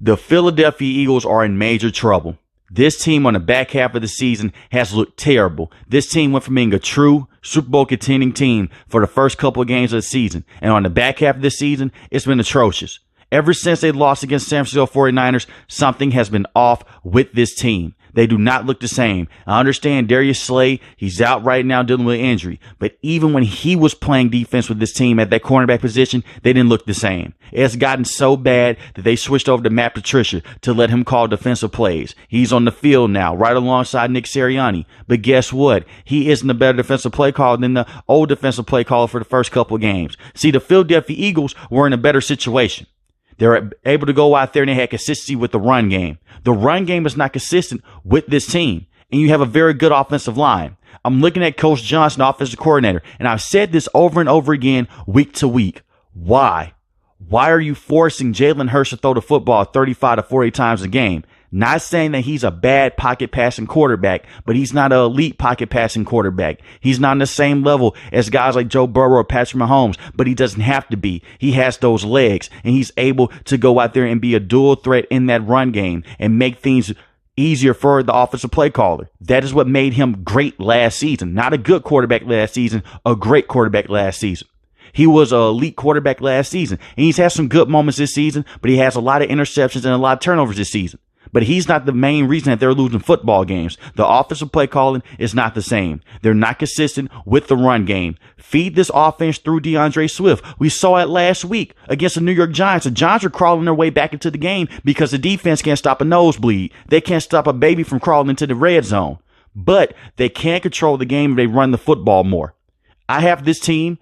The Philadelphia Eagles are in major trouble. This team on the back half of the season has looked terrible. This team went from being a true Super Bowl contending team for the first couple of games of the season. And on the back half of the season, it's been atrocious. Ever since they lost against San Francisco 49ers, something has been off with this team. They do not look the same. I understand Darius Slay, he's out right now dealing with injury. But even when he was playing defense with this team at that cornerback position, they didn't look the same. It has gotten so bad that they switched over to Matt Patricia to let him call defensive plays. He's on the field now, right alongside Nick Sirianni. But guess what? He isn't a better defensive play caller than the old defensive play caller for the first couple of games. See, the Philadelphia Eagles were in a better situation. They're able to go out there and they had consistency with the run game. The run game is not consistent with this team. And you have a very good offensive line. I'm looking at Coach Johnson, offensive coordinator, and I've said this over and over again week to week. Why? Why are you forcing Jalen Hurts to throw the football 35 to 40 times a game? Not saying that he's a bad pocket passing quarterback, but he's not an elite pocket passing quarterback. He's not on the same level as guys like Joe Burrow or Patrick Mahomes, but he doesn't have to be. He has those legs, and he's able to go out there and be a dual threat in that run game and make things easier for the offensive play caller. That is what made him great last season. Not a good quarterback last season, a great quarterback last season. He was an elite quarterback last season, and he's had some good moments this season, but he has a lot of interceptions and a lot of turnovers this season. But he's not the main reason that they're losing football games. The offensive play calling is not the same. They're not consistent with the run game. Feed this offense through DeAndre Swift. We saw it last week against the New York Giants. The Giants are crawling their way back into the game because the defense can't stop a nosebleed. They can't stop a baby from crawling into the red zone. But they can control the game if they run the football more. I have this team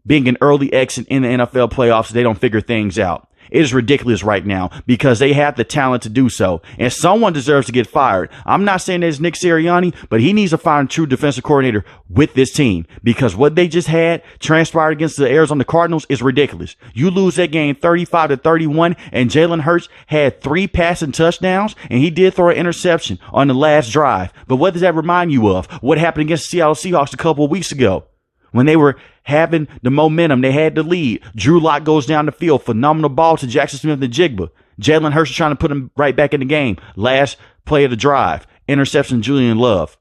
being an early exit in the NFL playoffs if they don't figure things out. It is ridiculous right now because they have the talent to do so. And someone deserves to get fired. I'm not saying that it's Nick Sirianni, but he needs to find a true defensive coordinator with this team because what they just had transpired against the Arizona Cardinals is ridiculous. You lose that game 35 to 31 and Jalen Hurts had 3 passing touchdowns and he did throw an interception on the last drive. But what does that remind you of? What happened against the Seattle Seahawks a couple of weeks ago? When they were having the momentum, they had the lead. Drew Lock goes down the field. Phenomenal ball to Jackson Smith and Jigba. Jalen Hurts is trying to put him right back in the game. Last play of the drive. Interception, Julian Love.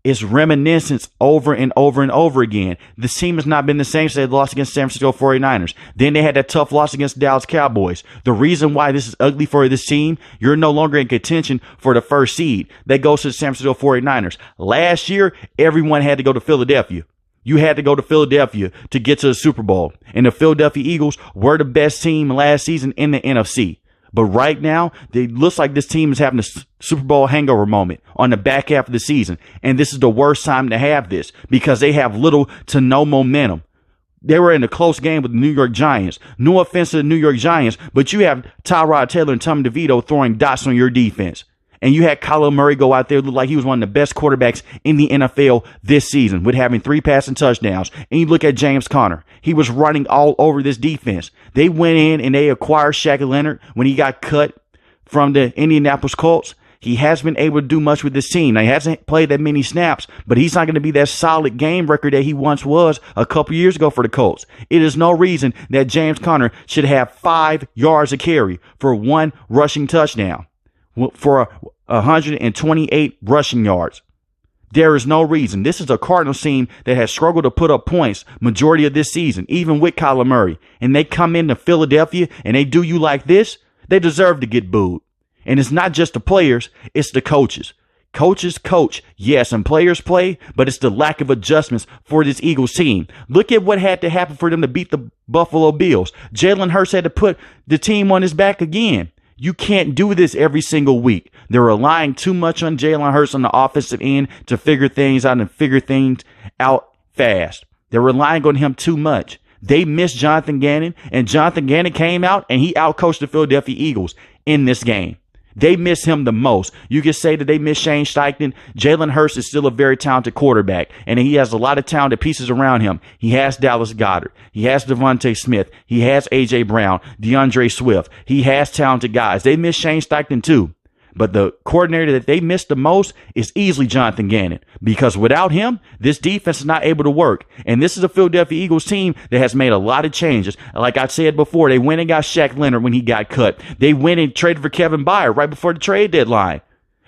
It's reminiscence over and over and over again. This team has not been the same since they lost against San Francisco 49ers. Then they had that tough loss against the Dallas Cowboys. The reason why this is ugly for this team, you're no longer in contention for the first seed. That goes to the San Francisco 49ers. Last year, everyone had to go to Philadelphia. You had to go to Philadelphia to get to the Super Bowl. And the Philadelphia Eagles were the best team last season in the NFC. But right now, it looks like this team is having a Super Bowl hangover moment on the back half of the season. And this is the worst time to have this because they have little to no momentum. They were in a close game with the New York Giants. No offense to the New York Giants, but you have Tyrod Taylor and Tommy DeVito throwing dots on your defense. And you had Kyler Murray go out there, look like he was one of the best quarterbacks in the NFL this season with having 3 passing touchdowns. And you look at James Conner. He was running all over this defense. They went in and they acquired Shaq Leonard when he got cut from the Indianapolis Colts. He hasn't been able to do much with this team. Now, he hasn't played that many snaps, but he's not going to be that solid game record that he once was a couple years ago for the Colts. It is no reason that James Conner should have 5 yards a carry for 1 rushing touchdown. For 128 rushing yards. There is no reason. This is a Cardinals team that has struggled to put up points majority of this season, even with Kyler Murray. And they come into Philadelphia and they do you like this, they deserve to get booed. And it's not just the players, it's the coaches. Coaches coach, yes, and players play, but it's the lack of adjustments for this Eagles team. Look at what had to happen for them to beat the Buffalo Bills. Jalen Hurts had to put the team on his back again. You can't do this every single week. They're relying too much on Jalen Hurts on the offensive end to figure things out and figure things out fast. They're relying on him too much. They missed Jonathan Gannon, and Jonathan Gannon came out and he outcoached the Philadelphia Eagles in this game. They miss him the most. You can say that they miss Shane Steichen. Jalen Hurts is still a very talented quarterback, and he has a lot of talented pieces around him. He has Dallas Goedert. He has Devontae Smith. He has A.J. Brown, DeAndre Swift. He has talented guys. They miss Shane Steichen too. But the coordinator that they missed the most is easily Jonathan Gannon, because without him, this defense is not able to work. And this is a Philadelphia Eagles team that has made a lot of changes. Like I said before, they went and got Shaq Leonard when he got cut. They went and traded for Kevin Byard right before the trade deadline.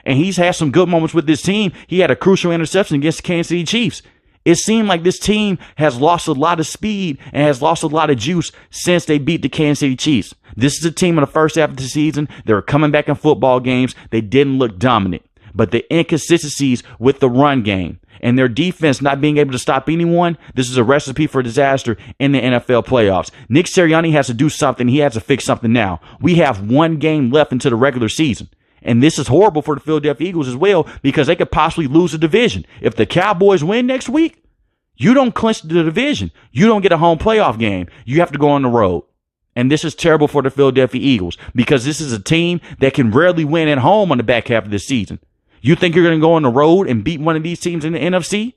And he's had some good moments with this team. He had a crucial interception against the Kansas City Chiefs. It seemed like this team has lost a lot of speed and has lost a lot of juice since they beat the Kansas City Chiefs. This is a team in the first half of the season. They were coming back in football games. They didn't look dominant. But the inconsistencies with the run game and their defense not being able to stop anyone, this is a recipe for disaster in the NFL playoffs. Nick Sirianni has to do something. He has to fix something now. We have one game left into the regular season. And this is horrible for the Philadelphia Eagles as well, because they could possibly lose the division. If the Cowboys win next week, you don't clinch the division. You don't get a home playoff game. You have to go on the road. And this is terrible for the Philadelphia Eagles, because this is a team that can rarely win at home on the back half of the season. You think you're going to go on the road and beat one of these teams in the NFC?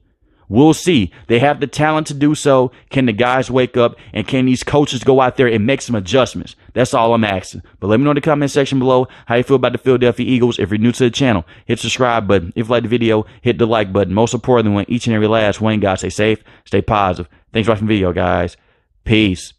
We'll see. They have the talent to do so. Can the guys wake up, and can these coaches go out there and make some adjustments? That's all I'm asking. But let me know in the comment section below how you feel about the Philadelphia Eagles. If you're new to the channel, hit the subscribe button. If you like the video, hit the like button. Most importantly, when each and every last one, guys, stay safe, stay positive. Thanks for watching the video, guys. Peace.